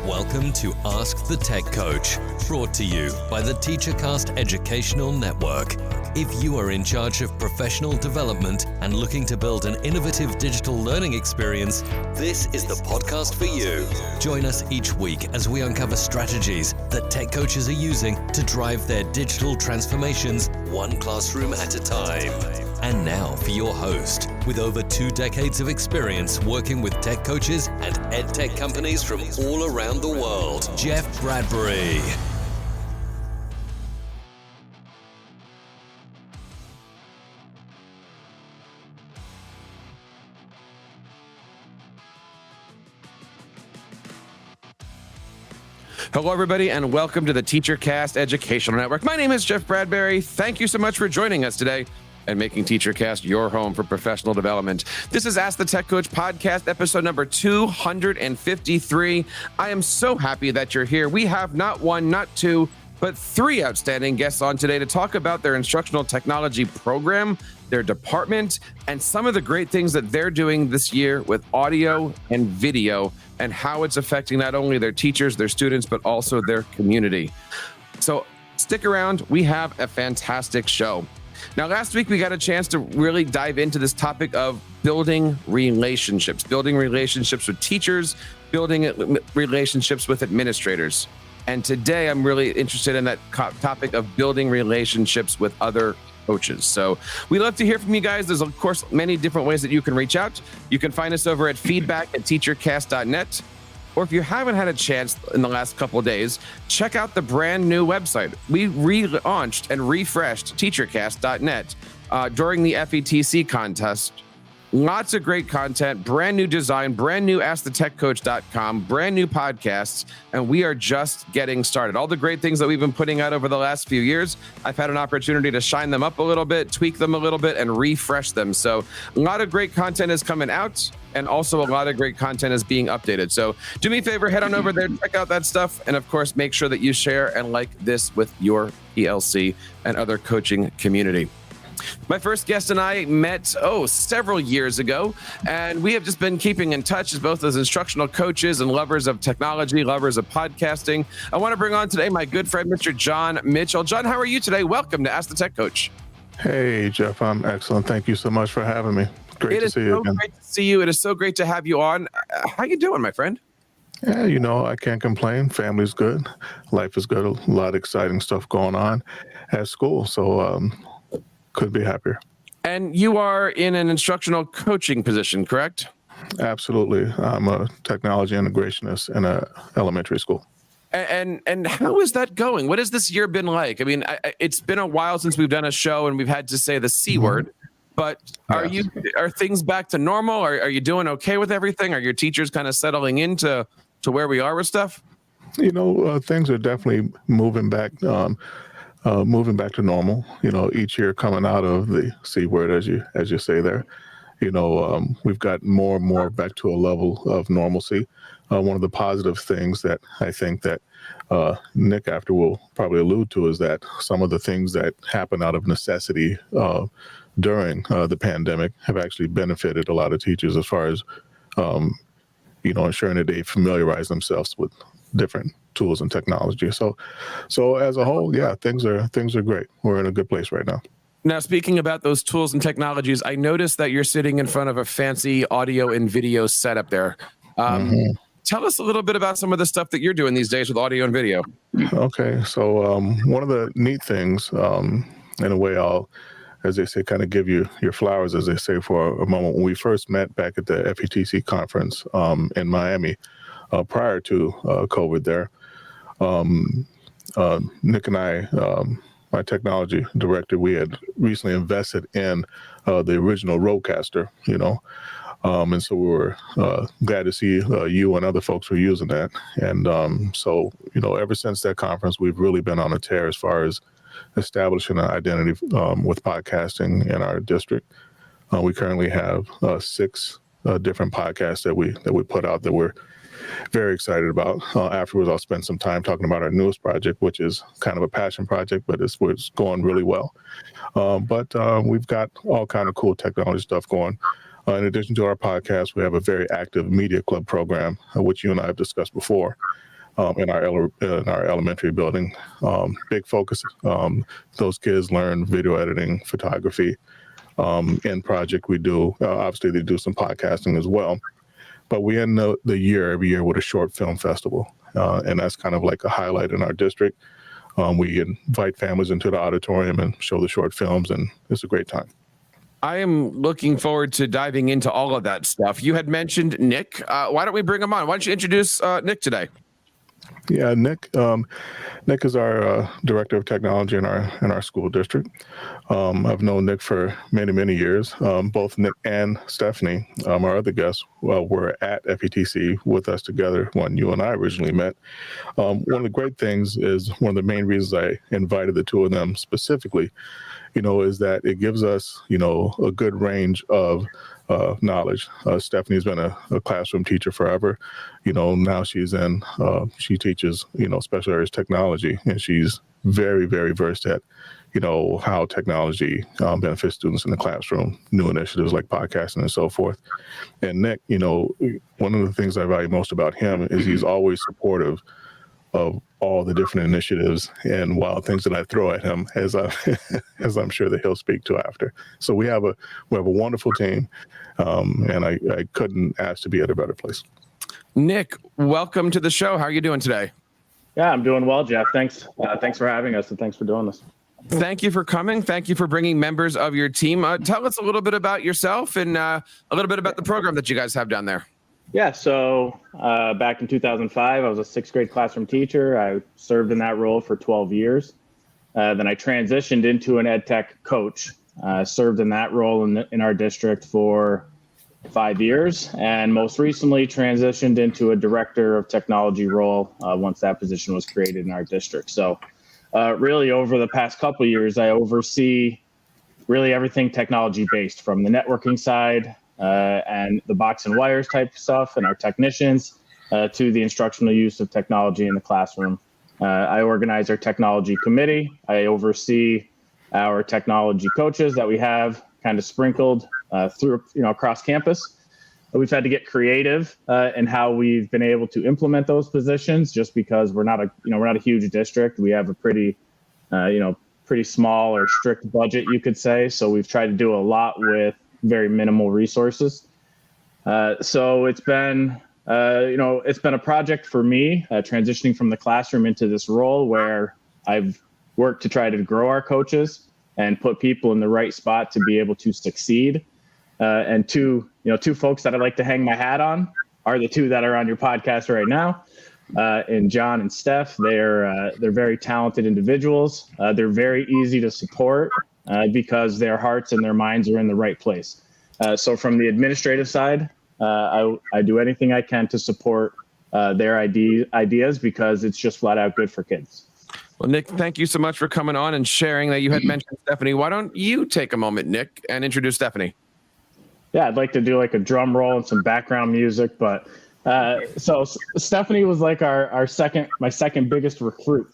Welcome to Ask the Tech Coach, brought to you by the TeacherCast Educational Network. If you are in charge of professional development and looking to build an innovative digital learning experience, this is the podcast for you. Join us each week as we uncover strategies that tech coaches are using to drive their digital transformations one classroom at a time. And now for your host, with over 2 decades of experience working with tech coaches and ed tech companies from all around the world, Jeff Bradbury. Hello, everybody, and welcome to the TeacherCast Educational Network. My name is Jeff Bradbury. Thank you so much for joining us today and making TeacherCast your home for professional development. This is Ask the Tech Coach podcast, episode number 253. I am so happy that you're here. We have not one, not two, but 3 outstanding guests on today to talk about their instructional technology program, their department, and some of the great things that they're doing this year with audio and video and how it's affecting not only their teachers, their students, but also their community. So stick around. We have a fantastic show. Now, last week, we got a chance to really dive into this topic of building relationships with teachers, building relationships with administrators. And today, I'm really interested in that topic of building relationships with other coaches. So we love to hear from you guys. There's, of course, many different ways that you can reach out. You can find us over at feedback@teachercast.net. Or if you haven't had a chance in the last couple of days, check out the brand new website. We relaunched and refreshed teachercast.net during the FETC contest. Lots of great content, brand new design, brand new askthetechcoach.com, brand new podcasts, and we are just getting started. All the great things that we've been putting out over the last few years, I've had an opportunity to shine them up a little bit, tweak them a little bit, and refresh them. So a lot of great content is coming out, and also a lot of great content is being updated. So do me a favor, head on over there, check out that stuff, and of course, make sure that you share and like this with your PLC and other coaching community. My first guest and I met, several years ago, and we have just been keeping in touch as both as instructional coaches and lovers of technology, lovers of podcasting. I want to bring on today my good friend, Mr. John Mitchell. John, how are you today? Welcome to Ask the Tech Coach. Hey, Jeff, I'm excellent. Thank you so much for having me. Great to see you again. Great to see you. It is so great to have you on. How you doing, my friend? Yeah, I can't complain. Family's good. Life is good. A lot of exciting stuff going on at school. So, could be happier. And you are in an instructional coaching position, correct? Absolutely. I'm a technology integrationist in an elementary school. And how is that going? What has this year been like? I mean, it's been a while since we've done a show and we've had to say the C word, but are things back to normal? Are you doing okay with everything? Are your teachers kind of settling into where we are with stuff? Things are definitely moving back to normal, each year coming out of the C word, as you say there, we've got more and more back to a level of normalcy. One of the positive things that I think that Nick after will probably allude to is that some of the things that happen out of necessity during the pandemic have actually benefited a lot of teachers as far as, ensuring that they familiarize themselves with different tools and technology. So as a whole, yeah, things are great. We're in a good place right now. Now, speaking about those tools and technologies, I noticed that you're sitting in front of a fancy audio and video setup there. Tell us a little bit about some of the stuff that you're doing these days with audio and video. Okay, so one of the neat things, in a way, I'll, as they say, kind of give you your flowers, as they say, for a moment. When we first met back at the FETC conference in Miami, prior to COVID there, Nick and I, my technology director, we had recently invested in the original Rodecaster, and so we were glad to see you and other folks were using that. And so, ever since that conference, we've really been on a tear as far as establishing an identity with podcasting in our district. We currently have 6 different podcasts that we put out that we're very excited about. Afterwards, I'll spend some time talking about our newest project, which is kind of a passion project, but it's going really well. But we've got all kind of cool technology stuff going. In addition to our podcast, we have a very active media club program, which you and I have discussed before. in our elementary building. Big focus. Those kids learn video editing, photography. In project we do, obviously they do some podcasting as well. But we end the year every year with a short film festival. And that's kind of like a highlight in our district. We invite families into the auditorium and show the short films, and it's a great time. I am looking forward to diving into all of that stuff. You had mentioned Nick. Why don't we bring him on? Why don't you introduce Nick today? Yeah, Nick is our director of technology in our school district. I've known Nick for many years. Both Nick and Stephanie, our other guests, were at FETC with us together when you and I originally met. One of the great things is one of the main reasons I invited the two of them specifically, is that it gives us, a good range of knowledge. Stephanie's been a classroom teacher forever. Now she teaches, special areas technology, and she's very versed at, how technology benefits students in the classroom, new initiatives like podcasting and so forth. And Nick, one of the things I value most about him is he's always supportive of all the different initiatives and wild things that I throw at him, as I'm sure that he'll speak to after. So we have a wonderful team, and I couldn't ask to be at a better place. Nick, welcome to the show. How are you doing today? Yeah, I'm doing well, Jeff. Thanks for having us, and thanks for doing this. Thank you for coming. Thank you for bringing members of your team. Tell us a little bit about yourself and a little bit about the program that you guys have down there. Yeah, so back in 2005, I was a sixth grade classroom teacher. I served in that role for 12 years. Then I transitioned into an ed tech coach. Served in that role in our district for 5 years, and most recently transitioned into a director of technology role once that position was created in our district. So really over the past couple of years, I oversee really everything technology based, from the networking side and the box and wires type stuff and our technicians to the instructional use of technology in the classroom. I organize our technology committee. I oversee our technology coaches that we have kind of sprinkled through, across campus. We've had to get creative in how we've been able to implement those positions, just because we're not a huge district. We have a pretty small or strict budget, you could say. So we've tried to do a lot with very minimal resources. So it's been a project for me, transitioning from the classroom into this role where I've worked to try to grow our coaches and put people in the right spot to be able to succeed. And two folks that I like to hang my hat on are the two that are on your podcast right now, and John and Steph. They're very talented individuals. They're very easy to support because their hearts and their minds are in the right place. So from the administrative side, I do anything I can to support their ideas because it's just flat out good for kids. Well, Nick, thank you so much for coming on and sharing that. You had mentioned Stephanie. Why don't you take a moment, Nick, and introduce Stephanie? Yeah, I'd like to do like a drum roll and some background music, but so Stephanie was like my second biggest recruit.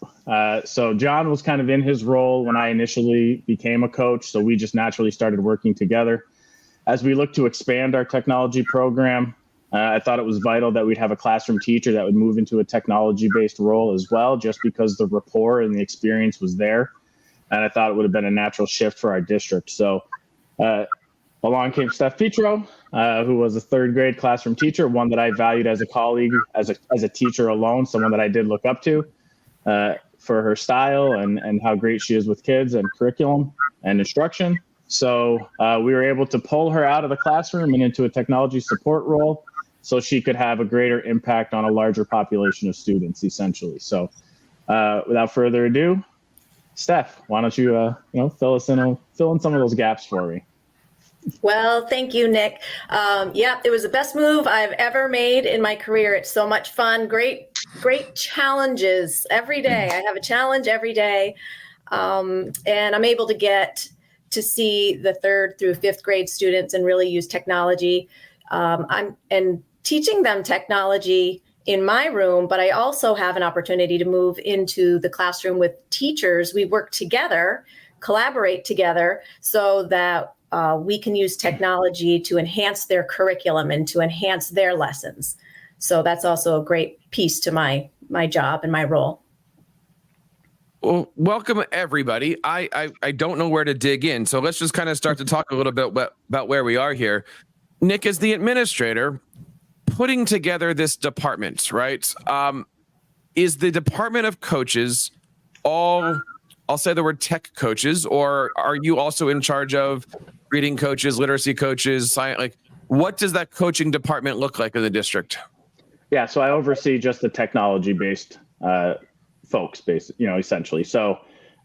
So John was kind of in his role when I initially became a coach, so we just naturally started working together. As we look to expand our technology program, I thought it was vital that we'd have a classroom teacher that would move into a technology-based role as well, just because the rapport and the experience was there. And I thought it would have been a natural shift for our district. So along came Steph Petro, who was a third grade classroom teacher, one that I valued as a colleague, as a teacher alone, someone that I did look up to for her style and how great she is with kids and curriculum and instruction. So we were able to pull her out of the classroom and into a technology support role so she could have a greater impact on a larger population of students, essentially. So without further ado, Steph, why don't you fill in some of those gaps for me? Well, thank you, Nick. It was the best move I've ever made in my career. It's so much fun. Great challenges every day. I have a challenge every day. And I'm able to get to see the 3rd through 5th grade students and really use technology. I'm teaching them technology in my room, but I also have an opportunity to move into the classroom with teachers. We work together, collaborate together so that we can use technology to enhance their curriculum and to enhance their lessons. So that's also a great piece to my my job and my role. Well, welcome everybody. I don't know where to dig in, so let's just kind of start to talk a little bit about where we are here. Nick, as the administrator, putting together this department, right? Is the department of coaches all, I'll say the word tech coaches, or are you also in charge of reading coaches, literacy coaches, science? Like, what does that coaching department look like in the district? Yeah, so I oversee just the technology-based folks, essentially. So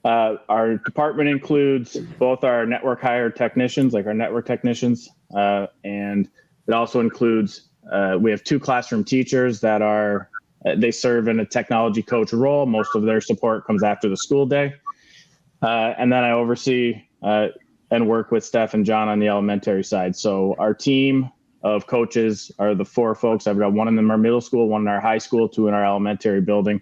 our department includes both our network hire technicians, like our network technicians, and it also includes, we have 2 classroom teachers that are, they serve in a technology coach role. Most of their support comes after the school day. And then I oversee and work with Steph and John on the elementary side. So our team of coaches are the 4 folks. I've got 1 in our middle school, 1 in our high school, 2 in our elementary building.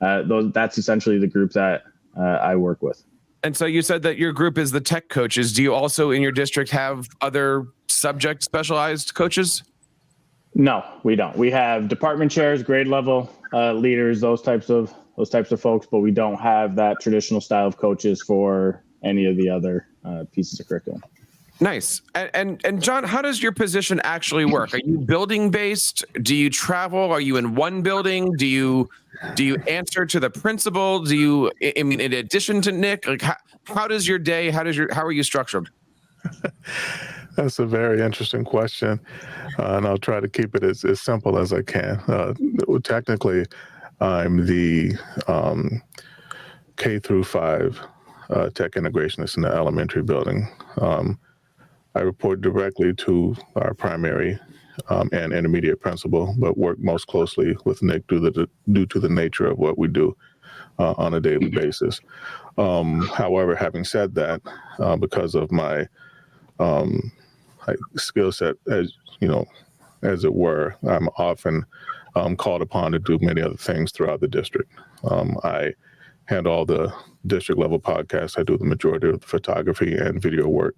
That's essentially the group that I work with. And so you said that your group is the tech coaches. Do you also in your district have other subject specialized coaches? No, we don't. We have department chairs, grade level leaders, those types of folks, but we don't have that traditional style of coaches for any of the other pieces of curriculum. Nice. And John, how does your position actually work? Are you building based? Do you travel? Are you in one building? Do you answer to the principal? Do you, I mean, in addition to Nick, like how does your day, how are you structured? That's a very interesting question, and I'll try to keep it as simple as I can. Technically, I'm the K through 5 tech integrationist in the elementary building. I report directly to our primary and intermediate principal, but work most closely with Nick due to the nature of what we do on a daily basis. However, having said that, because of my skill set, as it were, I'm often called upon to do many other things throughout the district. I handle all the district level podcasts. I do the majority of the photography and video work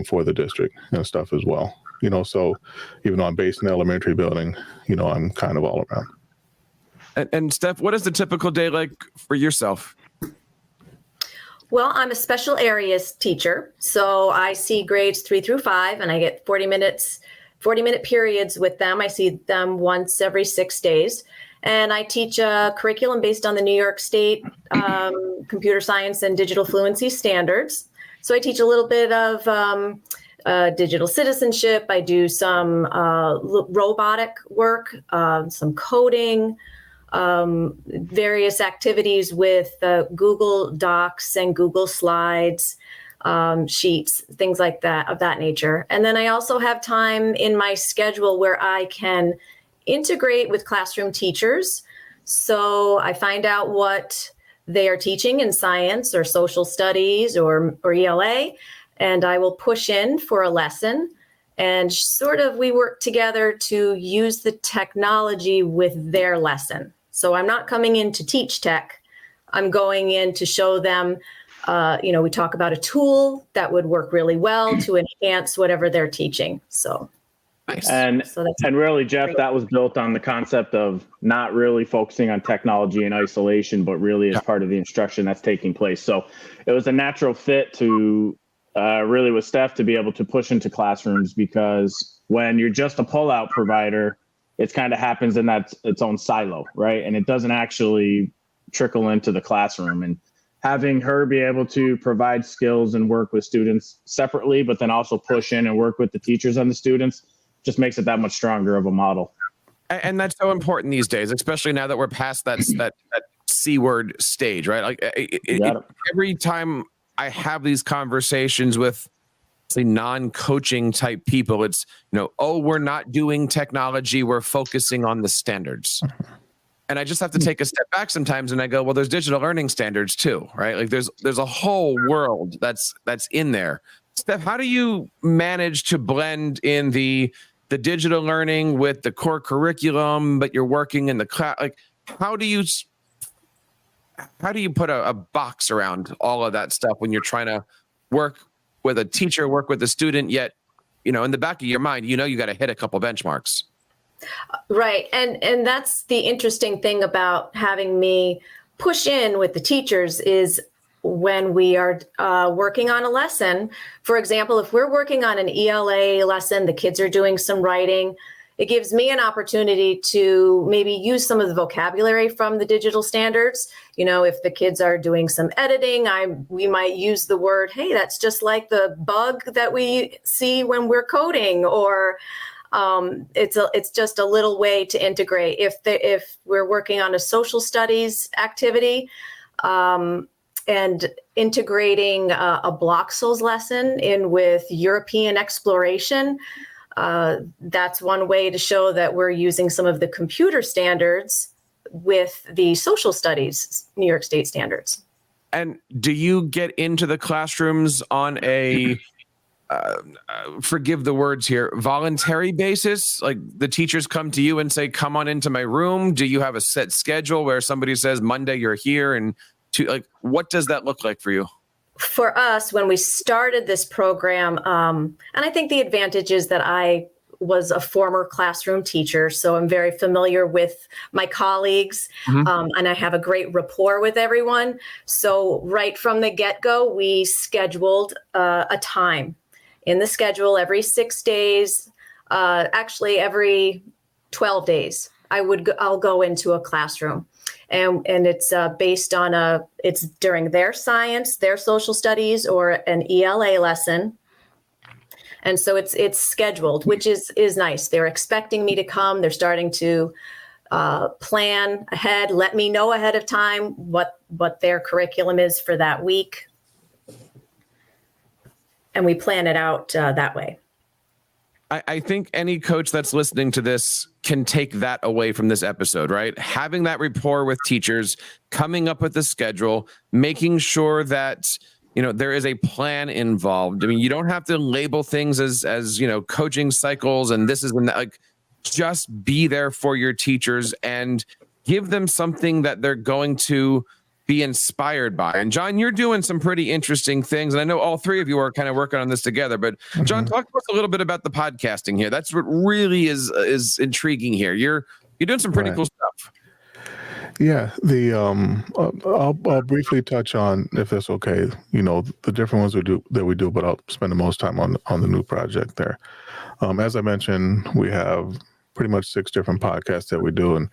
for the district and stuff as well. So even though I'm based in the elementary building, I'm kind of all around. And Steph, what is the typical day like for yourself? Well, I'm a special areas teacher, so I see grades 3 through 5, and I get 40-minute periods with them. I see them once every 6 days, and I teach a curriculum based on the New York State computer science and digital fluency standards. So I teach a little bit of digital citizenship. I do some robotic work, some coding, various activities with Google Docs and Google Slides, sheets, things like that, of that nature. And then I also have time in my schedule where I can integrate with classroom teachers. So I find out what they are teaching in science or social studies or ELA, and I will push in for a lesson. And sort of we work together to use the technology with their lesson. So I'm not coming in to teach tech. I'm going in to show them, we talk about a tool that would work really well to enhance whatever they're teaching. So, nice. And really, Jeff, great. that was built on the concept of not really focusing on technology in isolation, but really as part of the instruction that's taking place. So it was a natural fit to really with Steph to be able to push into classrooms, because when you're just a pullout provider, it kind of happens in its own silo, right? And it doesn't actually trickle into the classroom. And having her be able to provide skills and work with students separately, but then also push in and work with the teachers and the students, just makes it that much stronger of a model. And that's so important these days, especially now that we're past that C word stage, right? Like every time I have these conversations with, say, non-coaching type people, it's, we're not doing technology, we're focusing on the standards. And I just have to take a step back sometimes and I go, well, there's digital learning standards too, right? Like there's a whole world that's in there. Steph, how do you manage to blend in the digital learning with the core curriculum, but you're working in the class? Like, how do you put a box around all of that stuff when you're trying to work with a teacher, work with a student, yet, in the back of your mind, you got to hit a couple benchmarks? Right. And that's the interesting thing about having me push in with the teachers is when we are working on a lesson. For example, if we're working on an ELA lesson, the kids are doing some writing, it gives me an opportunity to maybe use some of the vocabulary from the digital standards. You know, if the kids are doing some editing, we might use the word, hey, that's just like the bug that we see when we're coding, or it's just a little way to integrate. If we're working on a social studies activity, and integrating a Bloxels lesson in with European exploration, that's one way to show that we're using some of the computer standards with the social studies New York State standards. And do you get into the classrooms on a forgive the words here, voluntary basis? Like the teachers come to you and say, come on into my room. Do you have a set schedule where somebody says Monday you're here, and what does that look like for you? For us, when we started this program, and I think the advantage is that I was a former classroom teacher, so I'm very familiar with my colleagues, and I have a great rapport with everyone. So right from the get-go, we scheduled a time in the schedule every 6 days, actually every 12 days. I'll go into a classroom. And it's based on it's during their science, their social studies, or an ELA lesson. And so it's scheduled, which is nice. They're expecting me to come. They're starting to plan ahead, let me know ahead of time what their curriculum is for that week. And we plan it out that way. I think any coach that's listening to this can take that away from this episode, right? Having that rapport with teachers, coming up with the schedule, making sure that, there is a plan involved. I mean, you don't have to label things as coaching cycles and this is just be there for your teachers and give them something that they're going to be inspired by. And John, you're doing some pretty interesting things. And I know all three of you are kind of working on this together, but John, talk to us a little bit about the podcasting here. That's what really is intriguing here. You're doing some pretty cool stuff. Yeah, I'll briefly touch on, if that's okay, the different ones we do, but I'll spend the most time on the new project there. As I mentioned, we have pretty much 6 different podcasts that we do, and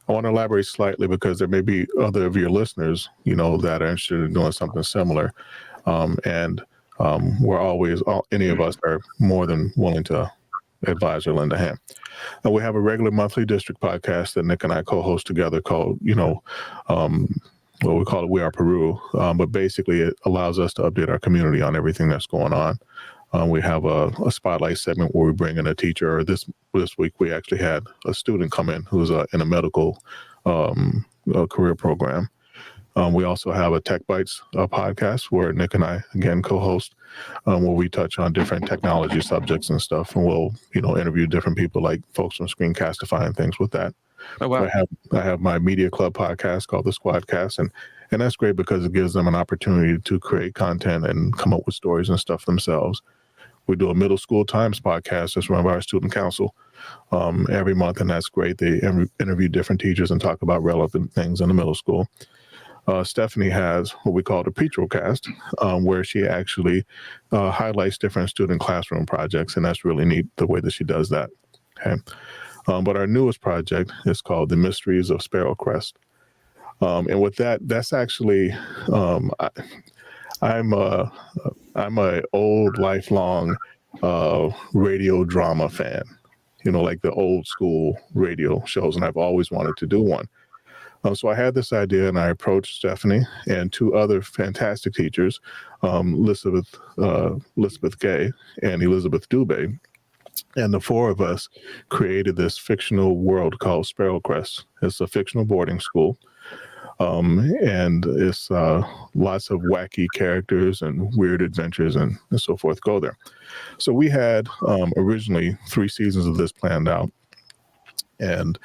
I want to elaborate slightly because there may be other of your listeners, that are interested in doing something similar. We're always, any of us are more than willing to advise or lend a hand. We have a regular monthly district podcast that Nick and I co-host together called, we call it We Are Peru. But basically it allows us to update our community on everything that's going on. We have a spotlight segment where we bring in a teacher. This week we actually had a student come in who's in a medical career program. We also have a Tech Bites podcast where Nick and I again co-host, where we touch on different technology subjects and stuff, and we'll interview different people like folks from Screencastify and things with that. Oh, wow. I have my media club podcast called the Squadcast, and that's great because it gives them an opportunity to create content and come up with stories and stuff themselves. We do a middle school times podcast that's run by our student council every month, and that's great. They interview different teachers and talk about relevant things in the middle school. Stephanie has what we call the Petro cast, where she actually highlights different student classroom projects, and that's really neat the way that she does that. Okay, but our newest project is called The Mysteries of Sparrow Crest, and with that's actually I'm a old lifelong radio drama fan, like the old school radio shows, and I've always wanted to do one. So I had this idea, and I approached Stephanie and 2 other fantastic teachers, Elizabeth Gay and Elizabeth Dubé, and the 4 of us created this fictional world called Sparrow Crest. It's a fictional boarding school, and it's lots of wacky characters and weird adventures and so forth go there. So we had originally 3 seasons of this planned out, and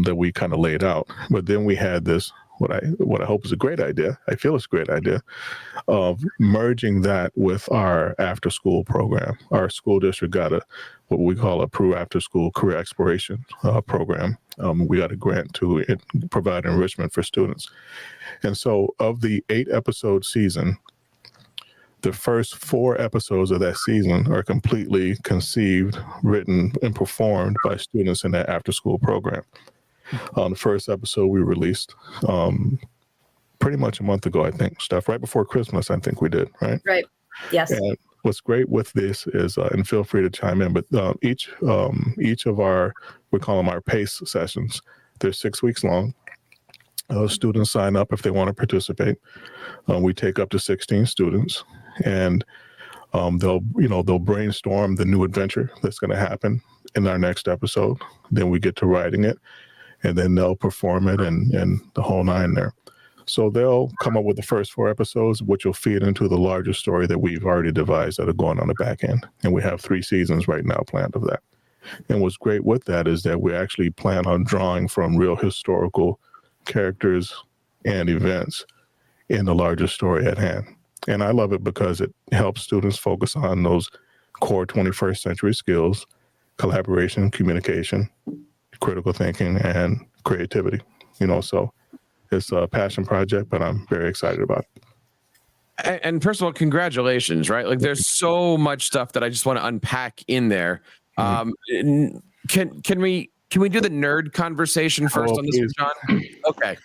that we kind of laid out. But then we had this, what I hope is a great idea, I feel it's a great idea, of merging that with our after school program. Our school district got what we call a Peru After School Career Exploration program. We got a grant to provide enrichment for students. And so of the 8-episode season, the first 4 episodes of that season are completely conceived, written, and performed by students in that after-school program. The first episode we released pretty much a month ago, I think, Steph, right before Christmas, I think we did, right? Right. Yes. And what's great with this is, and feel free to chime in, but each of our, we call them our PACE sessions, they're 6 weeks long. Students sign up if they want to participate. We take up to 16 students, and they'll brainstorm the new adventure that's going to happen in our next episode. Then we get to writing it, and then they'll perform it and the whole 9 there. So they'll come up with the first 4 episodes, which will feed into the larger story that we've already devised that are going on the back end. And we have 3 seasons right now planned of that. And what's great with that is that we actually plan on drawing from real historical characters and events in the larger story at hand. And I love it because it helps students focus on those core 21st century skills: collaboration, communication, critical thinking, and creativity. So it's a passion project, but I'm very excited about it. And first of all, congratulations, right? Like, there's so much stuff that I just want to unpack in there. Can we do the nerd conversation first on this one, John? Okay.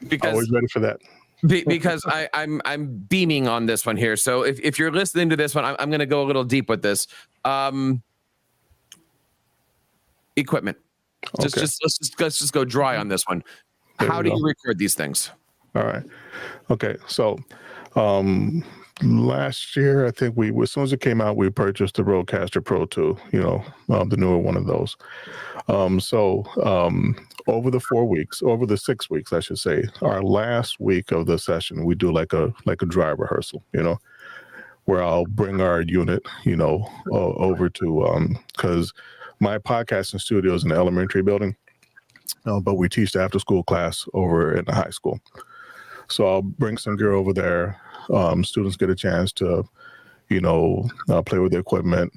Because always ready for that. Because I'm beaming on this one here. So if you're listening to this one, I'm going to go a little deep with this. Equipment. Okay. Let's just go dry on this one. How do you record these things? All right. Okay. So last year, I think as soon as it came out, we purchased the Rodecaster Pro 2, the newer one of those. Over the 6 weeks, I should say, our last week of the session, we do like a dry rehearsal, where I'll bring our unit, over to, because my podcasting studio is in the elementary building. But we teach the after-school class over in the high school. So I'll bring some gear over there. Students get a chance to, play with the equipment,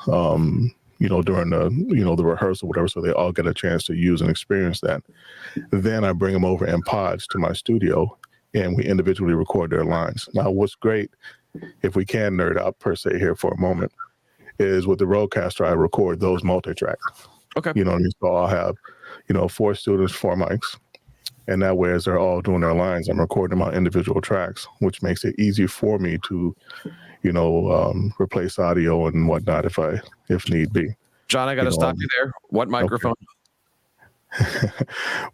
during the rehearsal, whatever. So they all get a chance to use and experience that. Then I bring them over in pods to my studio, and we individually record their lines. Now, what's great, if we can nerd out per se here for a moment, is with the Rodecaster, I record those multi-tracks. Okay. You know what I mean? So I'll have 4 students, 4 mics. And that way, as they're all doing their lines, I'm recording my individual tracks, which makes it easy for me to, replace audio and whatnot if need be. John, I got to stop you there. What microphone? Okay.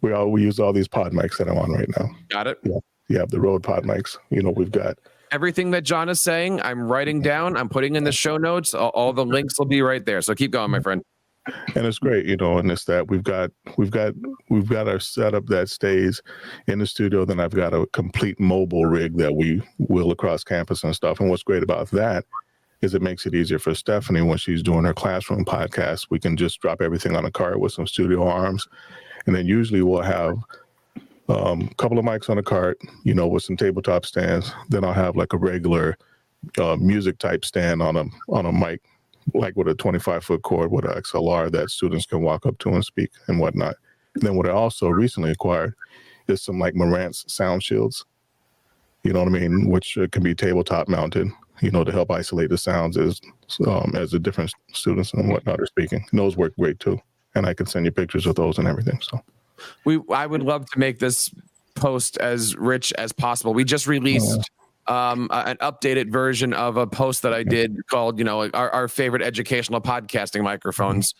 we use all these pod mics that I'm on right now. Got it. Yeah, the Rode pod mics. We've got everything that John is saying. I'm writing down. I'm putting in the show notes. All the links will be right there. So keep going, my friend. And it's great, and it's that we've got our setup that stays in the studio. Then I've got a complete mobile rig that we wheel across campus and stuff. And what's great about that is it makes it easier for Stephanie when she's doing her classroom podcast. We can just drop everything on a cart with some studio arms, and then usually we'll have a couple of mics on a cart, with some tabletop stands. Then I'll have like a regular music type stand on a mic, like with a 25-foot cord with an XLR that students can walk up to and speak and whatnot. And then what I also recently acquired is some like Marantz sound shields, which can be tabletop mounted, to help isolate the sounds as the different students and whatnot are speaking. And those work great too. And I can send you pictures of those and everything. So I would love to make this post as rich as possible. We just released an updated version of a post that I did called, our favorite educational podcasting microphones.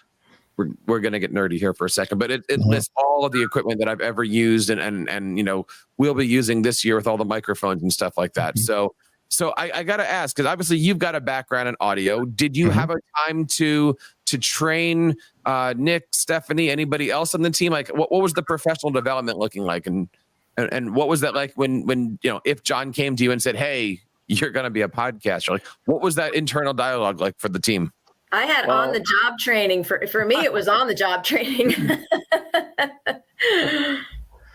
We're going to get nerdy here for a second, but it lists all of the equipment that I've ever used and we'll be using this year with all the microphones and stuff like that. So I got to ask, because obviously you've got a background in audio. Did you have a time to train Nick, Stephanie, anybody else on the team? Like what was the professional development looking like? And what was that like when if John came to you and said, "Hey, you're going to be a podcaster," like what was that internal dialogue like for the team? I had on the job training for me. It was on the job training.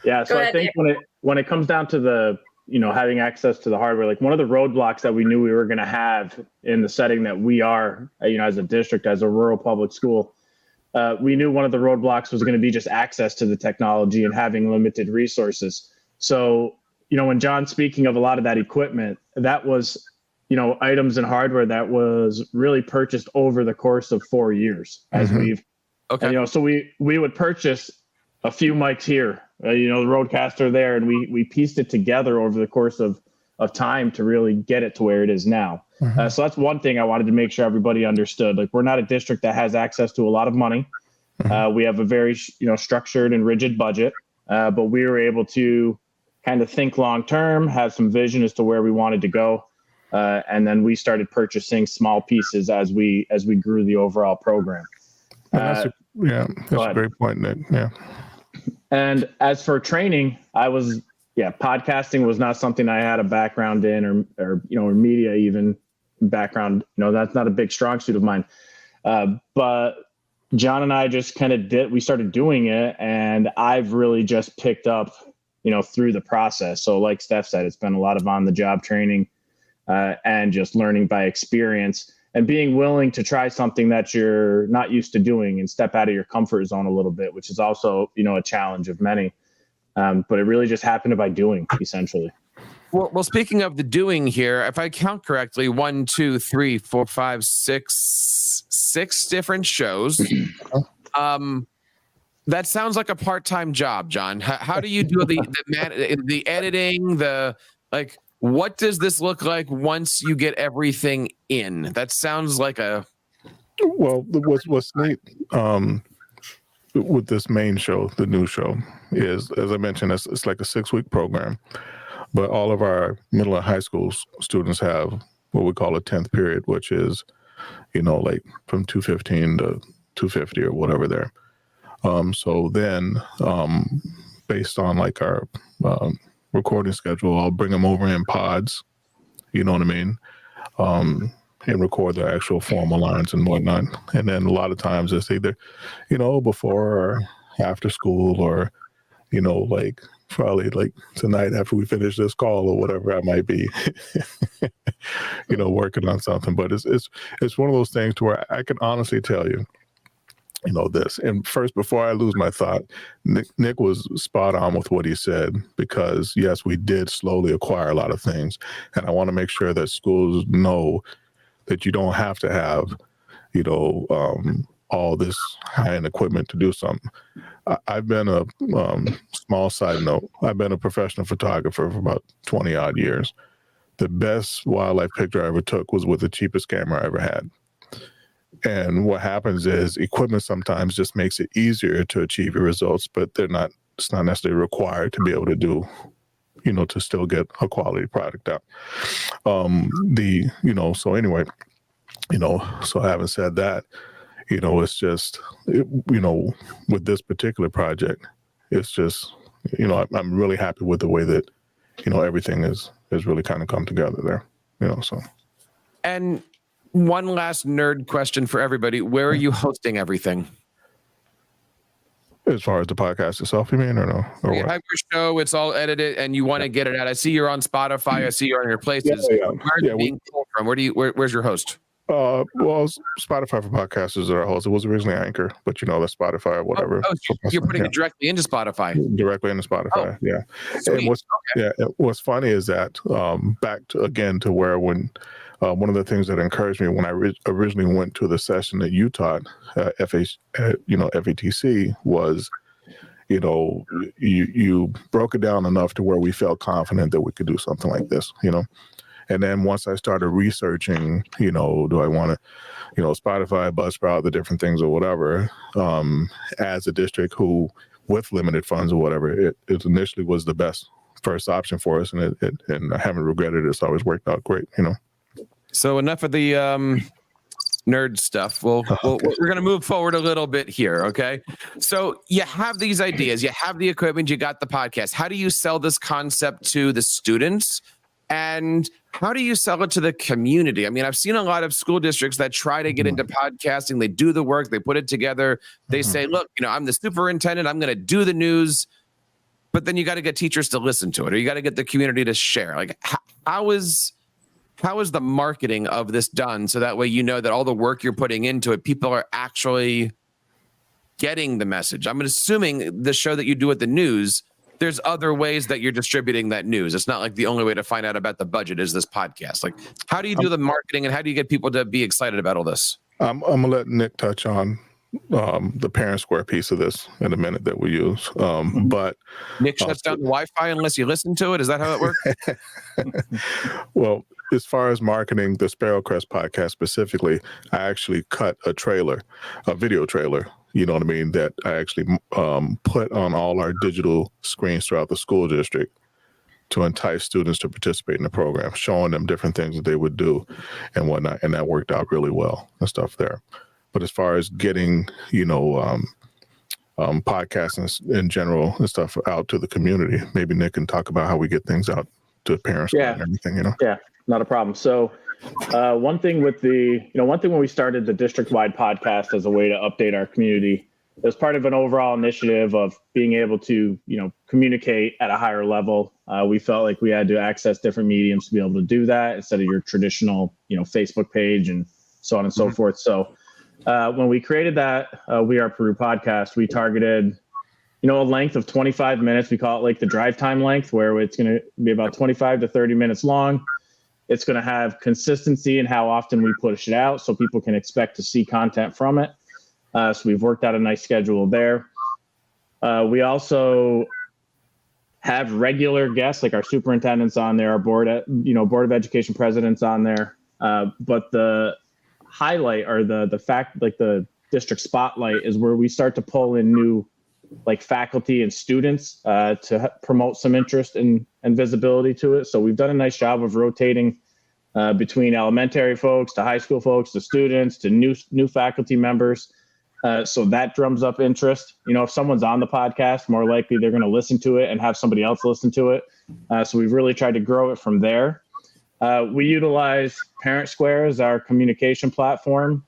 Yeah. So I think when it comes down to the having access to the hardware. Like one of the roadblocks that we knew we were going to have in the setting that we are, as a district, as a rural public school, we knew one of the roadblocks was going to be just access to the technology and having limited resources. So, when John's speaking of a lot of that equipment, that was, items and hardware that was really purchased over the course of 4 years as we've, so we would purchase a few mics here, the Rodecaster there, and we pieced it together over the course of time to really get it to where it is now. So that's one thing I wanted to make sure everybody understood. Like, we're not a district that has access to a lot of money. We have a very, structured and rigid budget, but we were able to kind of think long term, have some vision as to where we wanted to go, and then we started purchasing small pieces as we grew the overall program. That's a great point, Nick. Yeah. And as for training, podcasting was not something I had a background in, or media even background. That's not a big strong suit of mine. But John and I just kind of we started doing it, and I've really just picked up, through the process. So like Steph said, it's been a lot of on the job training, and just learning by experience and being willing to try something that you're not used to doing and step out of your comfort zone a little bit, which is also, a challenge of many. But it really just happened by doing, essentially. Well, speaking of the doing here, if I count correctly, 1, 2, 3, 4, 5, 6 different shows. That sounds like a part-time job, John. How do you do the editing, what does this look like once you get everything in? That sounds like what's neat with this main show, the new show, is, as I mentioned, it's like a 6-week program, but all of our middle and high school students have what we call a 10th period, which is, like from 2:15 to 2:50 or whatever there. So then, based on like our recording schedule, I'll bring them over in pods, you know what I mean? And record the actual formal lines and whatnot. And then a lot of times it's either, before or after school, or, like probably like tonight after we finish this call or whatever I might be, working on something. But it's one of those things to where I can honestly tell you, this. And first, before I lose my thought, Nick was spot on with what he said, because yes, we did slowly acquire a lot of things. And I want to make sure that schools know that you don't have to have, all this high-end equipment to do something. I've been a small side note. I've been a professional photographer for about 20 odd years. The best wildlife picture I ever took was with the cheapest camera I ever had. And what happens is equipment sometimes just makes it easier to achieve your results, but it's not necessarily required to be able to do, to still get a quality product out. So anyway, so having said that, it's just, with this particular project, it's just, I'm really happy with the way that, everything has really kind of come together there, so. And one last nerd question for everybody. Where are you hosting everything? As far as the podcast itself, you mean, or no? Or you have your show, it's all edited, and you want to get it out. I see you're on Spotify. I see you're on your places. Where's it being pulled from? Where's your host? Well, Spotify for podcasters are our host. It was originally Anchor, but that's Spotify or whatever. You're putting it directly into Spotify. Directly into Spotify, yeah. Sweet. And what's funny is that back to where when one of the things that encouraged me when I originally went to the session that you taught, FATC, was, you broke it down enough to where we felt confident that we could do something like this, And then once I started researching, do I want to, Spotify, Buzzsprout, the different things or whatever, as a district who, with limited funds or whatever, it initially was the best first option for us, and I haven't regretted it. It's always worked out great, So enough of the nerd stuff. We're going to move forward a little bit here, okay? So you have these ideas, you have the equipment, you got the podcast. How do you sell this concept to the students? And how do you sell it to the community? I mean, I've seen a lot of school districts that try to get into podcasting. They do the work, they put it together. They say, look, I'm the superintendent, I'm going to do the news. but then you got to get teachers to listen to it, or you got to get the community to share. Like, how is the marketing of this done so that way you know that all the work you're putting into it, people are actually getting the message? I'm assuming the show that you do at the news, there's other ways that you're distributing that news. It's not like the only way to find out about the budget is this podcast. Like, how do you do the marketing, and how do you get people to be excited about all this? I'm gonna let Nick touch on the Parent Square piece of this in a minute that we use. But Nick shuts down the Wi-Fi unless you listen to it. Is that how it works? Well, as far as marketing the Sparrowcrest podcast specifically, I actually cut a video trailer, you know what I mean, that I actually put on all our digital screens throughout the school district to entice students to participate in the program, showing them different things that they would do and whatnot. And that worked out really well and stuff there. But as far as getting, podcasts in general and stuff out to the community, maybe Nick can talk about how we get things out to parents and everything, Yeah, not a problem. So one thing when we started the district-wide podcast as a way to update our community, it was part of an overall initiative of being able to, communicate at a higher level. We felt like we had to access different mediums to be able to do that instead of your traditional, Facebook page and so on and so forth. So when we created that We Are Peru podcast, we targeted, a length of 25 minutes. We call it like the drive time length, where it's going to be about 25 to 30 minutes long. It's going to have consistency in how often we push it out so people can expect to see content from it. So we've worked out a nice schedule there. We also have regular guests like our superintendents on there, our board of education presidents on there. But the highlight, or the fact, like the district spotlight, is where we start to pull in new faculty and students to promote some interest and visibility to it. So we've done a nice job of rotating between elementary folks to high school folks to students to new faculty members. So that drums up interest. If someone's on the podcast, more likely they're going to listen to it and have somebody else listen to it. So we've really tried to grow it from there. We utilize Parent Square as our communication platform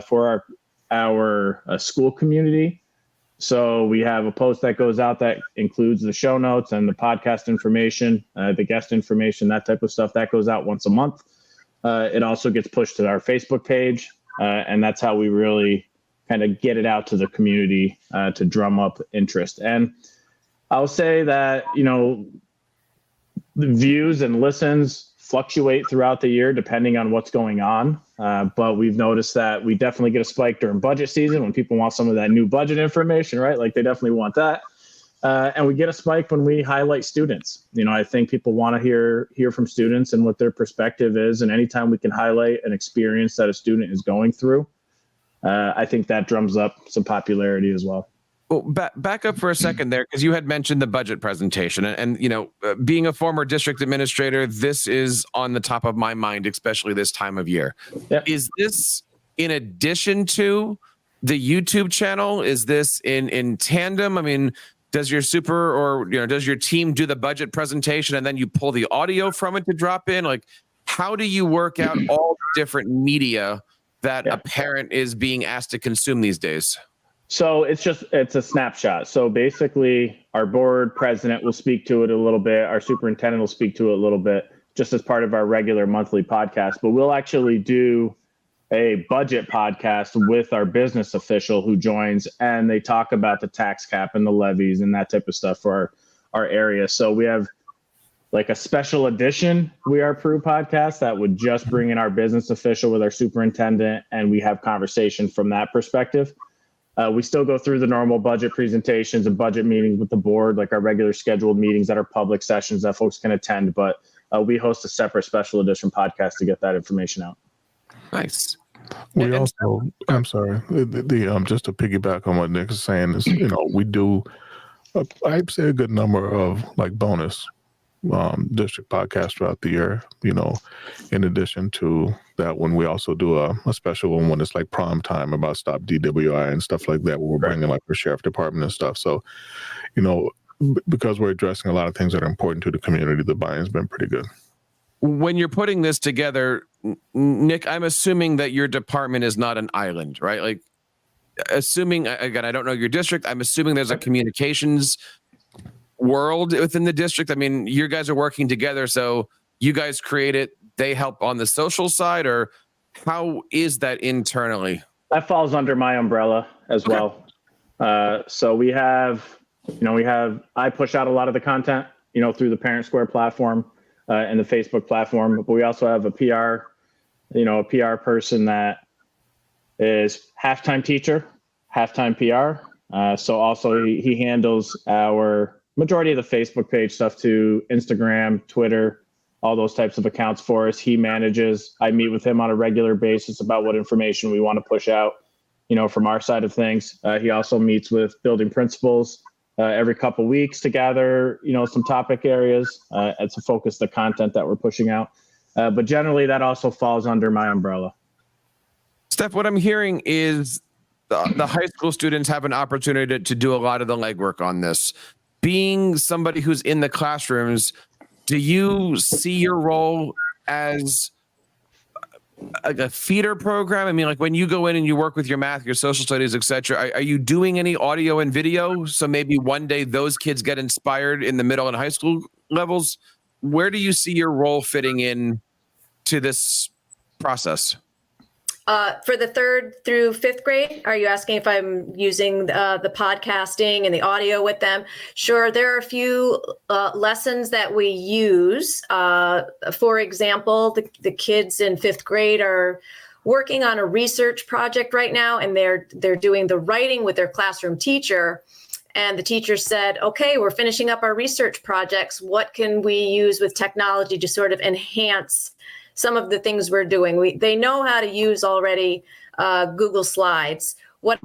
for our school community. So we have a post that goes out that includes the show notes and the podcast information, the guest information, that type of stuff. That goes out once a month. It also gets pushed to our Facebook page, and that's how we really kind of get it out to the community to drum up interest. And I'll say that, the views and listens fluctuate throughout the year depending on what's going on. But we've noticed that we definitely get a spike during budget season when people want some of that new budget information, right? Like they definitely want that. And we get a spike when we highlight students. I think people want to hear from students and what their perspective is. And anytime we can highlight an experience that a student is going through, I think that drums up some popularity as well. Well, back up for a second there, because you had mentioned the budget presentation, and being a former district administrator, this is on the top of my mind, especially this time of year. Yep. Is this in addition to the YouTube channel? Is this in tandem? I mean, does your does your team do the budget presentation and then you pull the audio from it to drop in? Like, how do you work out all the different media that a parent is being asked to consume these days? So it's a snapshot. So basically our board president will speak to it a little bit. Our superintendent will speak to it a little bit, just as part of our regular monthly podcast. But we'll actually do a budget podcast with our business official who joins, and they talk about the tax cap and the levies and that type of stuff for our area. So we have like a special edition We Are Peru podcast that would just bring in our business official with our superintendent, and we have conversation from that perspective. We still go through the normal budget presentations and budget meetings with the board, like our regular scheduled meetings that are public sessions that folks can attend. But we host a separate special edition podcast to get that information out. Nice. We also, I'm sorry, just to piggyback on what Nick is saying is, we do, I'd say a good number of bonus district podcasts throughout the year, in addition to that one, we also do a special one when it's like prime time about Stop DWI and stuff like that, where we're bringing our sheriff department and stuff. So, because we're addressing a lot of things that are important to the community, the buy-in's been pretty good. When you're putting this together, Nick, I'm assuming that your department is not an island, right? Like, assuming, again, I don't know your district, I'm assuming there's a communications world within the district? I mean, you guys are working together, so you guys create it, they help on the social side, or how is that internally? That falls under my umbrella as well. So we have, I push out a lot of the content, through the Parent Square platform and the Facebook platform, but we also have a PR person that is half-time teacher, half-time PR. So also he handles our majority of the Facebook page stuff to Instagram, Twitter, all those types of accounts for us. He manages. I meet with him on a regular basis about what information we want to push out, from our side of things. He also meets with building principals every couple of weeks to gather, some topic areas and to focus the content that we're pushing out. But generally, that also falls under my umbrella. Steph, what I'm hearing is the high school students have an opportunity to do a lot of the legwork on this. Being somebody who's in the classrooms, do you see your role as like a feeder program? I mean, like when you go in and you work with your math, your social studies, et cetera, are you doing any audio and video? So maybe one day those kids get inspired in the middle and high school levels. Where do you see your role fitting in to this process? For the 3rd through 5th grade, are you asking if I'm using the podcasting and the audio with them? Sure. There are a few lessons that we use. For example, the kids in 5th grade are working on a research project right now, and they're doing the writing with their classroom teacher. And the teacher said, okay, we're finishing up our research projects. What can we use with technology to sort of enhance some of the things we're doing? They know how to use already Google Slides. What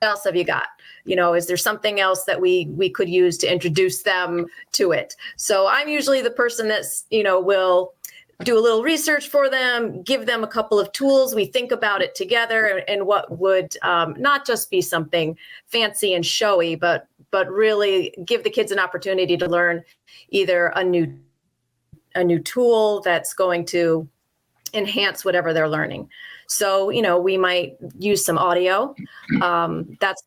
else have you got? Is there something else that we could use to introduce them to it? So I'm usually the person that's, will do a little research for them, give them a couple of tools. We think about it together and what would not just be something fancy and showy, but really give the kids an opportunity to learn either a new tool that's going to enhance whatever they're learning. So, we might use some audio. That's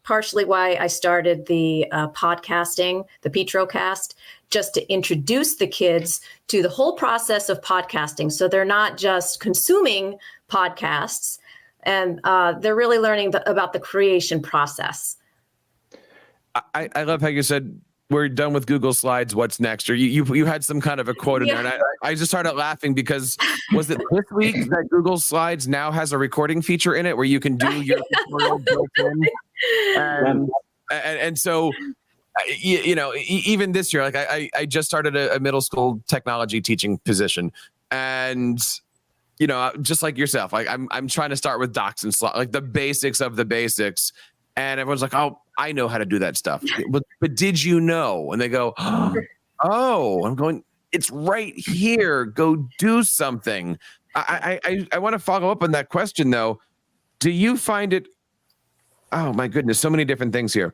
partially why I started the podcasting, the Petrocast, just to introduce the kids to the whole process of podcasting. So they're not just consuming podcasts, and they're really learning about the creation process. I love how you said, we're done with Google Slides. What's next? Or you had some kind of a quote in there, and I just started laughing because was it this week that Google Slides now has a recording feature in it where you can do your tutorial built in, and so even this year, like I just started a middle school technology teaching position, and just like yourself, like I'm trying to start with docs and slides, like the basics of the basics. And everyone's like, oh, I know how to do that stuff. But did you know? And they go, oh, I'm going, it's right here. Go do something. I want to follow up on that question, though. Do you find it, oh, my goodness, so many different things here.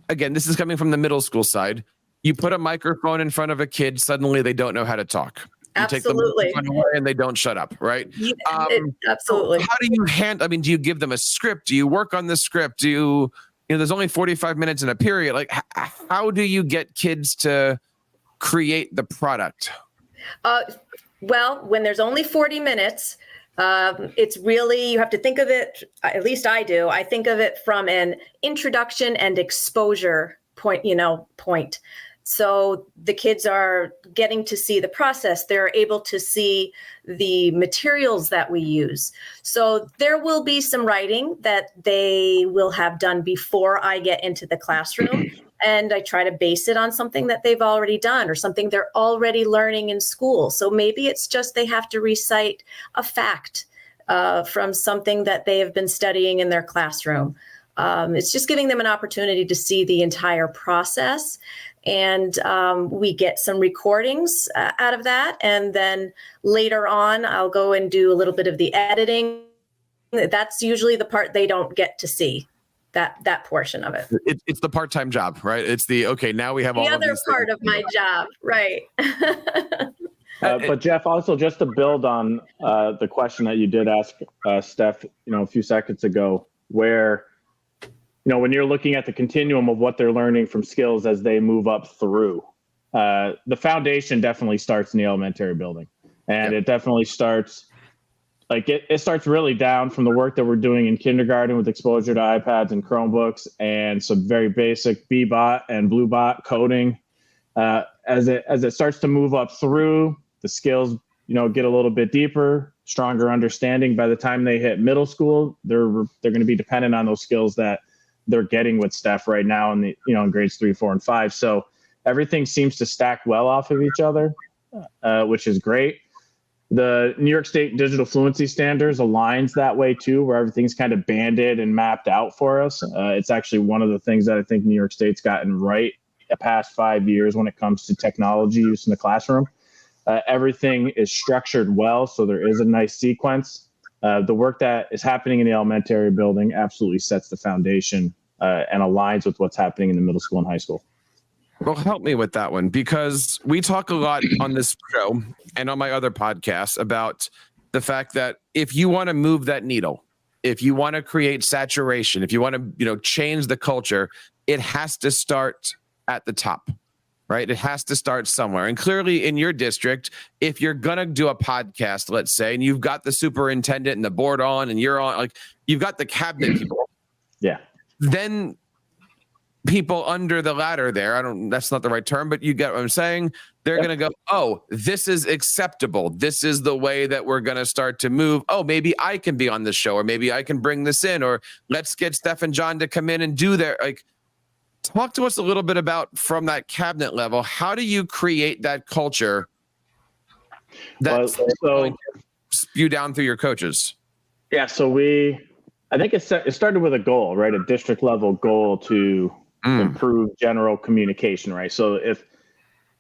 Again, this is coming from the middle school side. You put a microphone in front of a kid, suddenly they don't know how to talk. You Absolutely. Take them away and they don't shut up, right? Absolutely. So how do you do you give them a script? Do you work on the script? Do you there's only 45 minutes in a period. Like, how do you get kids to create the product? Well, when there's only 40 minutes, it's really, you have to think of it, at least I do. I think of it from an introduction and exposure point. So the kids are getting to see the process. They're able to see the materials that we use. So there will be some writing that they will have done before I get into the classroom. And I try to base it on something that they've already done or something they're already learning in school. So maybe it's just they have to recite a fact from something that they have been studying in their classroom. It's just giving them an opportunity to see the entire process. And we get some recordings out of that. And then later on, I'll go and do a little bit of the editing. That's usually the part they don't get to see, that portion of it. It's the part-time job, right? It's okay, now we have all the of other these part things. of my job, right. But Jeff, also just to build on the question that you did ask Steph, a few seconds ago, where, when you're looking at the continuum of what they're learning from skills as they move up through, the foundation definitely starts in the elementary building. And it definitely starts, it starts really down from the work that we're doing in kindergarten with exposure to iPads and Chromebooks and some very basic B-bot and Bluebot coding. As it starts to move up through, the skills, get a little bit deeper, stronger understanding. By the time they hit middle school, they're going to be dependent on those skills that they're getting with Steph right now in in grades 3, 4, and 5. So everything seems to stack well off of each other, which is great. The New York State Digital Fluency Standards aligns that way too, where everything's kind of banded and mapped out for us. It's actually one of the things that I think New York State's gotten right the past 5 years when it comes to technology use in the classroom. Everything is structured well, so there is a nice sequence. The work that is happening in the elementary building absolutely sets the foundation and aligns with what's happening in the middle school and high school. Well, help me with that one, because we talk a lot on this show and on my other podcasts about the fact that if you want to move that needle, if you want to create saturation, if you want to, change the culture, it has to start at the top, right? It has to start somewhere. And clearly in your district, if you're going to do a podcast, let's say, and you've got the superintendent and the board on and you're on, you've got the cabinet people. Yeah. Then people under the ladder there, that's not the right term, but you get what I'm saying. They're going to go, oh, this is acceptable. This is the way that we're going to start to move. Oh, maybe I can be on this show, or maybe I can bring this in, or let's get Steph and John to come in and do their, talk to us a little bit about, from that cabinet level, how do you create that culture that's going to spew down through your coaches? Yeah. So I think it started with a goal, right? A district level goal to improve general communication, right? So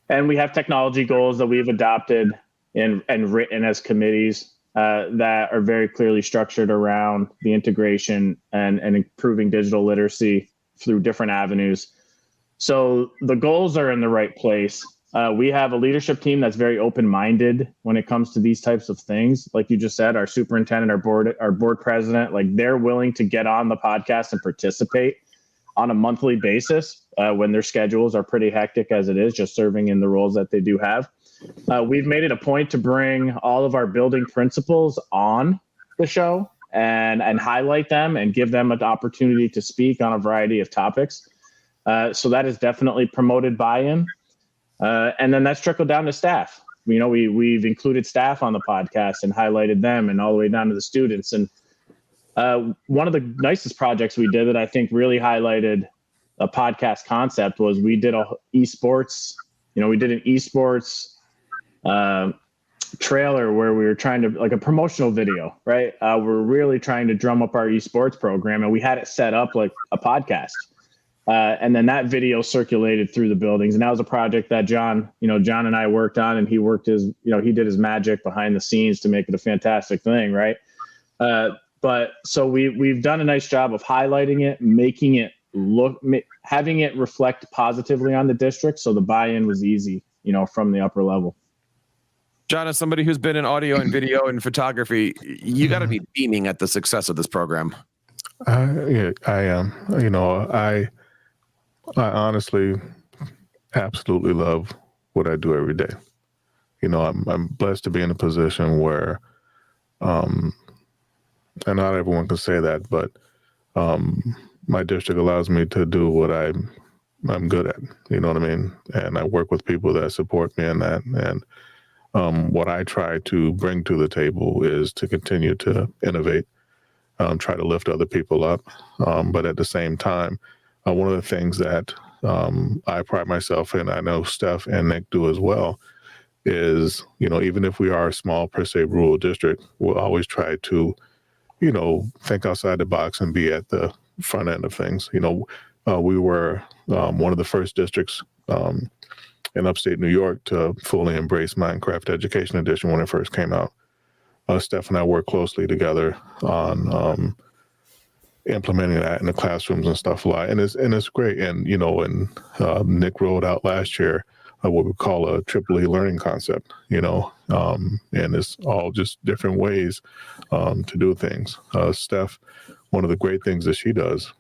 and we have technology goals that we've adopted and written as committees that are very clearly structured around the integration and improving digital literacy through different avenues. So the goals are in the right place. We have a leadership team that's very open-minded when it comes to these types of things. Like you just said, our superintendent, our board president, they're willing to get on the podcast and participate on a monthly basis when their schedules are pretty hectic as it is, just serving in the roles that they do have. We've made it a point to bring all of our building principals on the show and highlight them and give them an opportunity to speak on a variety of topics. So that is definitely promoted buy-in. And then that's trickled down to staff. We've included staff on the podcast and highlighted them, and all the way down to the students. And one of the nicest projects we did that I think really highlighted a podcast concept was we did an esports trailer where we were trying to, a promotional video, right? We're really trying to drum up our esports program, and we had it set up like a podcast. And then that video circulated through the buildings. And that was a project that John and I worked on, and he he did his magic behind the scenes to make it a fantastic thing. Right. But so we've done a nice job of highlighting it, making it having it reflect positively on the district. So the buy-in was easy, from the upper level. John, as somebody who's been in audio and video and photography, you got to be beaming at the success of this program. I am. I honestly absolutely love what I do every day. I'm blessed to be in a position where, and not everyone can say that, but my district allows me to do what I'm good at. You know what I mean? And I work with people that support me in that. And what I try to bring to the table is to continue to innovate, try to lift other people up. But at the same time, one of the things that I pride myself in, I know Steph and Nick do as well, is, even if we are a small, per se, rural district, we'll always try to, think outside the box and be at the front end of things. We were one of the first districts in upstate New York to fully embrace Minecraft Education Edition when it first came out. Steph and I worked closely together on implementing that in the classrooms and stuff a lot. And it's great. And, Nick rolled out last year what we call a triple E learning concept, and it's all just different ways to do things. Steph, one of the great things that she does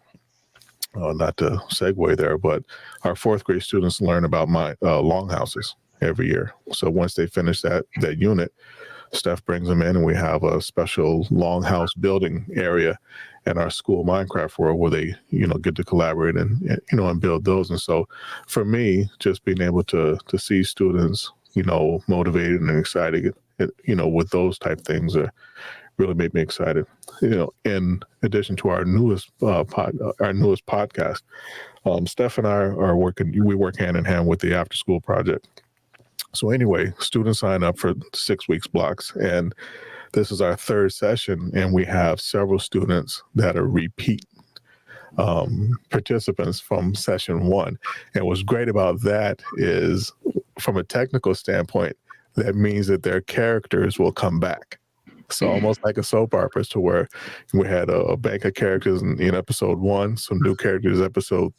not to segue there, but our fourth grade students learn about my longhouses every year. So once they finish that unit, Steph brings them in, and we have a special longhouse building area in our school Minecraft world where they, get to collaborate and build those. And so for me, just being able to see students, motivated and excited, with those type things really made me excited. In addition to our newest podcast, Steph and I are working. We work hand in hand with the After School Project. So anyway, students sign up for 6 weeks blocks, and this is our third session, and we have several students that are repeat participants from session one. And what's great about that is, from a technical standpoint, that means that their characters will come back. So almost like a soap opera, to where we had a bank of characters in episode one, some new characters episode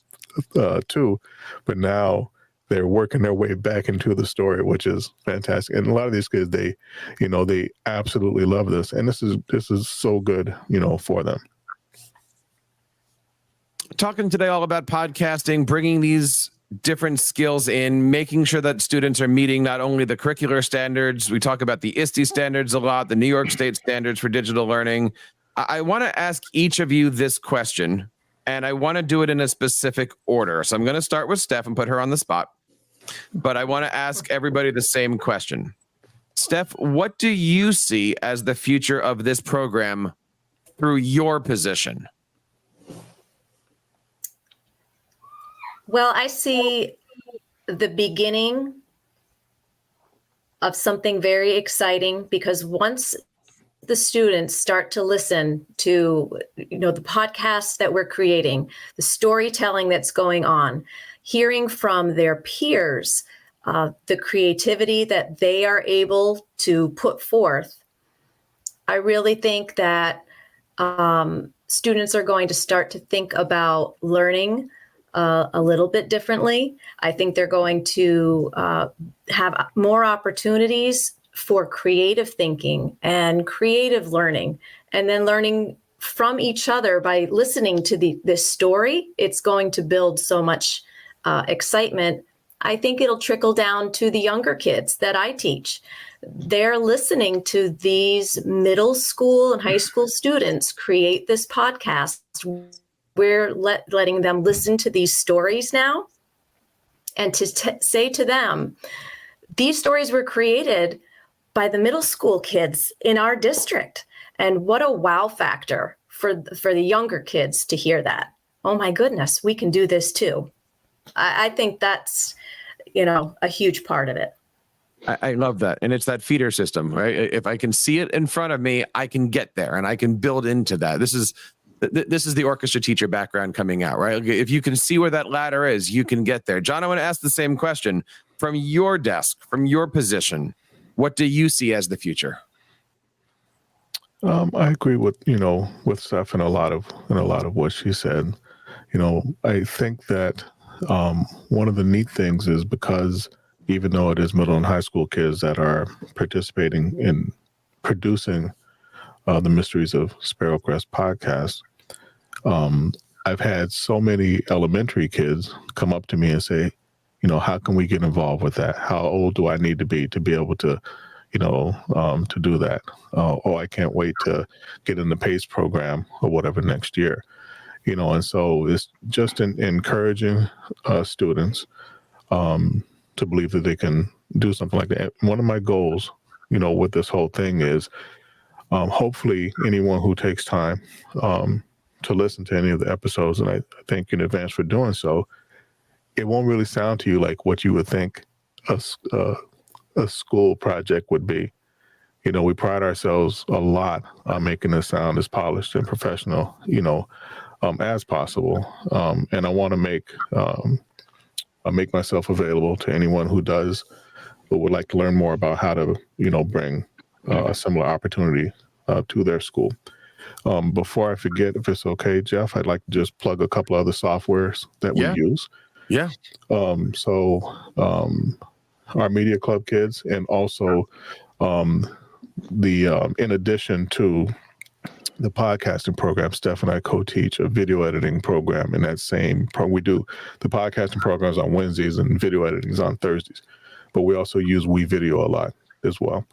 two, but now they're working their way back into the story, which is fantastic. And a lot of these kids, they absolutely love this, and this is so good, for them. Talking today all about podcasting, bringing these different skills in, making sure that students are meeting not only the curricular standards. We talk about the ISTE standards a lot, the New York State standards for digital learning. I want to ask each of you this question, and I want to do it in a specific order. So I'm going to start with Steph and put her on the spot. But I want to ask everybody the same question. Steph, what do you see as the future of this program through your position? Well, I see the beginning of something very exciting, because once the students start to listen to, the podcasts that we're creating, the storytelling that's going on, hearing from their peers, the creativity that they are able to put forth, I really think that students are going to start to think about learning a little bit differently. I think they're going to have more opportunities for creative thinking and creative learning, and then learning from each other by listening to this story. It's going to build so much excitement. I think it'll trickle down to the younger kids that I teach. They're listening to these middle school and high school students create this podcast. We're letting them listen to these stories now, and to say to them, these stories were created by the middle school kids in our district. And what a wow factor for the younger kids to hear that. Oh my goodness, we can do this too. I think that's, a huge part of it. I love that. And it's that feeder system, right? If I can see it in front of me, I can get there and I can build into that. This is the orchestra teacher background coming out, right? If you can see where that ladder is, you can get there. John, I want to ask the same question. From your desk, from your position, what do you see as the future? I agree with Steph and a lot of what she said. I think that one of the neat things is, because even though it is middle and high school kids that are participating in producing the Mysteries of Sparrowcrest podcast, I've had so many elementary kids come up to me and say, how can we get involved with that? How old do I need to be able to, to do that? Oh, I can't wait to get in the PACE program or whatever next year. And so it's just encouraging students to believe that they can do something like that. One of my goals, with this whole thing is, hopefully anyone who takes time to listen to any of the episodes, and I thank you in advance for doing so, it won't really sound to you like what you would think a school project would be. We pride ourselves a lot on making this sound as polished and professional, as possible. And I want to make myself available to anyone who would like to learn more about how to, bring a similar opportunity to their school. Before I forget, if it's okay, Jeff, I'd like to just plug a couple other softwares that we use. Yeah. Our Media Club kids, and also in addition to the podcasting program. Steph and I co-teach a video editing program in that same program. We do the podcasting programs on Wednesdays and video editing is on Thursdays, but we also use WeVideo a lot as well.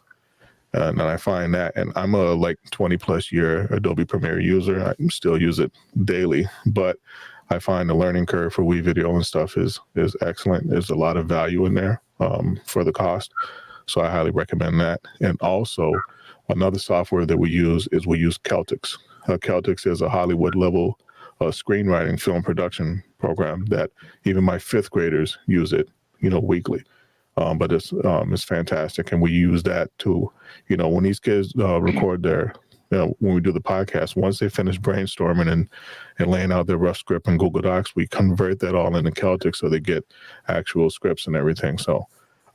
And I find that, and I'm a 20 plus year Adobe Premiere user. I still use it daily, but I find the learning curve for WeVideo and stuff is excellent. There's a lot of value in there for the cost. So I highly recommend that. And also another software that we use Celtics. Celtics is a Hollywood level screenwriting film production program that even my fifth graders use it, weekly. But it's fantastic. And we use that to, when these kids record when we do the podcast, once they finish brainstorming and laying out their rough script in Google Docs, we convert that all into Celtic so they get actual scripts and everything. So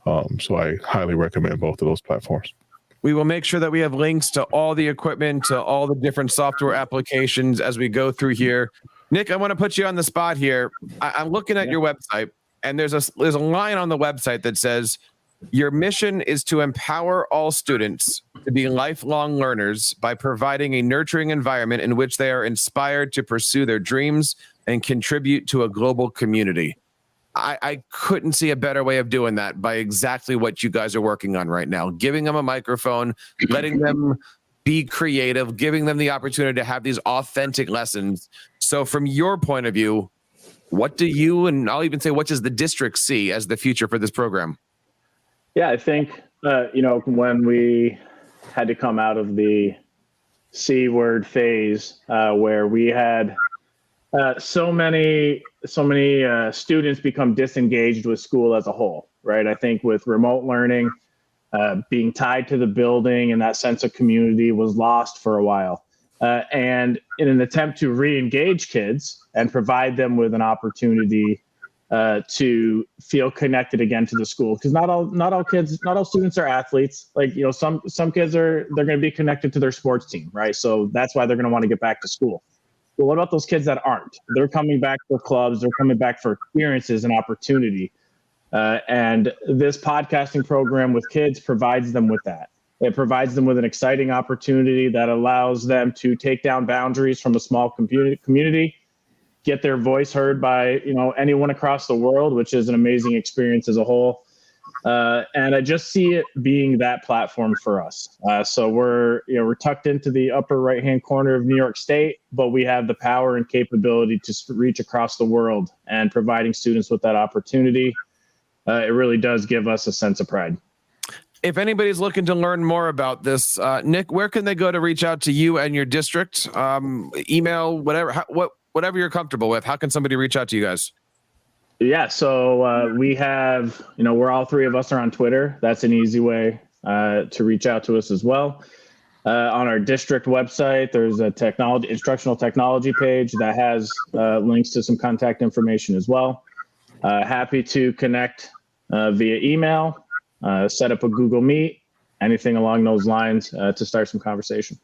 I highly recommend both of those platforms. We will make sure that we have links to all the equipment, to all the different software applications as we go through here. Nick, I want to put you on the spot here. I'm looking at your website, and there's a line on the website that says, your mission is to empower all students to be lifelong learners by providing a nurturing environment in which they are inspired to pursue their dreams and contribute to a global community. I couldn't see a better way of doing that by exactly what you guys are working on right now. Giving them a microphone, letting them be creative, giving them the opportunity to have these authentic lessons. So from your point of view, what do you, and I'll even say, what does the district see as the future for this program? Yeah, I think, when we had to come out of the C word phase where we had so many students become disengaged with school as a whole, right? I think with remote learning, being tied to the building and that sense of community was lost for a while. And in an attempt to re-engage kids and provide them with an opportunity to feel connected again to the school, because not all students are athletes. Some kids they're going to be connected to their sports team, right? So that's why they're going to want to get back to school. But what about those kids that aren't? They're coming back for clubs. They're coming back for experiences and opportunity. And this podcasting program with kids provides them with that. It provides them with an exciting opportunity that allows them to take down boundaries from a small community, get their voice heard by anyone across the world, which is an amazing experience as a whole. And I just see it being that platform for us. So we're tucked into the upper right-hand corner of New York State, but we have the power and capability to reach across the world, and providing students with that opportunity, it really does give us a sense of pride. If anybody's looking to learn more about this, Nick, where can they go to reach out to you and your district? Email, whatever you're comfortable with. How can somebody reach out to you guys? Yeah, so we have, we're all three of us are on Twitter. That's an easy way to reach out to us as well. On our district website, there's a instructional technology page that has links to some contact information as well. Happy to connect via email, set up a Google Meet, anything along those lines to start some conversation.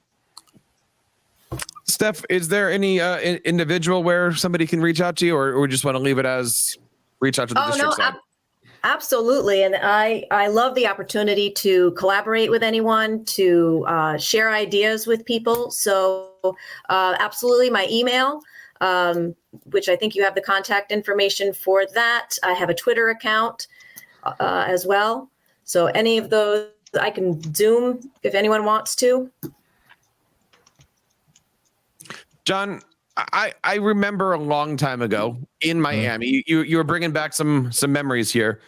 Steph, is there any individual where somebody can reach out to you, or we just want to leave it as reach out to the district side? Absolutely. And I love the opportunity to collaborate with anyone, to share ideas with people. So absolutely, my email, which I think you have the contact information for that. I have a Twitter account as well. So any of those, I can Zoom if anyone wants to. John, I remember a long time ago in Miami, you were bringing back some memories here.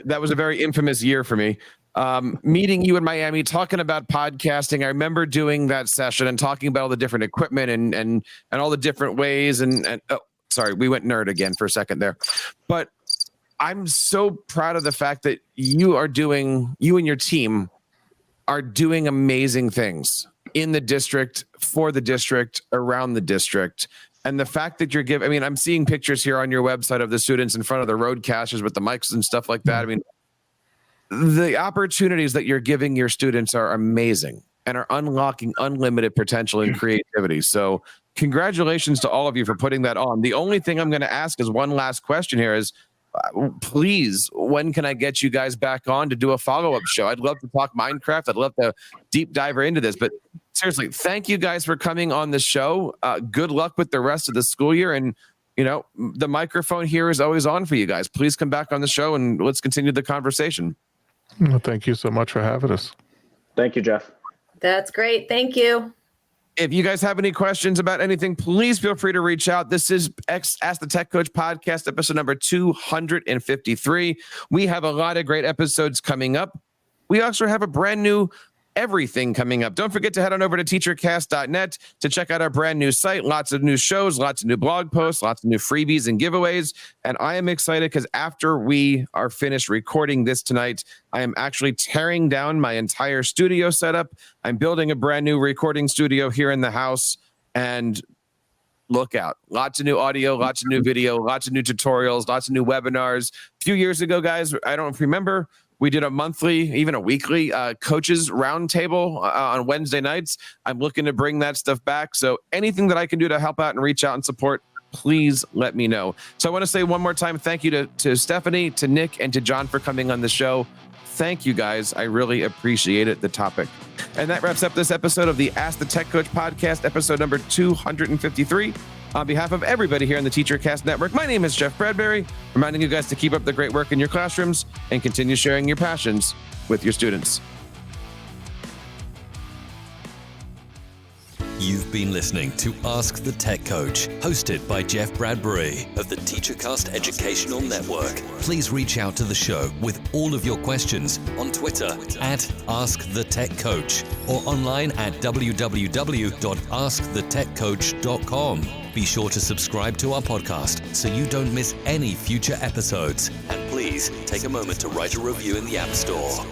That was a very infamous year for me. Meeting you in Miami, talking about podcasting. I remember doing that session and talking about all the different equipment and all the different ways. And sorry, we went nerd again for a second there. But I'm so proud of the fact that you and your team are doing amazing things in the district, for the district, around the district. And the fact that you're I'm seeing pictures here on your website of the students in front of the roadcasters with the mics and stuff like that. I mean, the opportunities that you're giving your students are amazing and are unlocking unlimited potential and creativity. So congratulations to all of you for putting that on. The only thing I'm going to ask is one last question here is, please, when can I get you guys back on to do a follow-up show? I'd love to talk Minecraft. I'd love to deep dive into this, but seriously, thank you guys for coming on the show. Good luck with the rest of the school year. And, the microphone here is always on for you guys. Please come back on the show and let's continue the conversation. Well, thank you so much for having us. Thank you, Jeff. That's great. Thank you. If you guys have any questions about anything, please feel free to reach out. This is Ask the Tech Coach podcast, episode number 253. We have a lot of great episodes coming up. We also have a brand new everything coming up. Don't forget to head on over to teachercast.net to check out our brand new site. Lots of new shows, lots of new blog posts, lots of new freebies and giveaways. And I am excited because after we are finished recording this tonight, I am actually tearing down my entire studio setup. I'm building a brand new recording studio here in the house, and look out. Lots of new audio, lots of new video, lots of new tutorials, lots of new webinars. A few years ago, guys, I don't remember, we did a monthly, even a weekly coaches roundtable on Wednesday nights. I'm looking to bring that stuff back. So anything that I can do to help out and reach out and support, please let me know. So I want to say one more time, thank you to Stephanie, to Nick, and to John for coming on the show. Thank you, guys. I really appreciate it, the topic. And that wraps up this episode of the Ask the Tech Coach podcast, episode number 253. On behalf of everybody here on the TeacherCast Network, my name is Jeff Bradbury, reminding you guys to keep up the great work in your classrooms and continue sharing your passions with your students. You've been listening to Ask the Tech Coach, hosted by Jeff Bradbury of the TeacherCast Educational Network. Please reach out to the show with all of your questions on Twitter at AskTheTechCoach or online at www.askthetechcoach.com. Be sure to subscribe to our podcast so you don't miss any future episodes. And please take a moment to write a review in the App Store.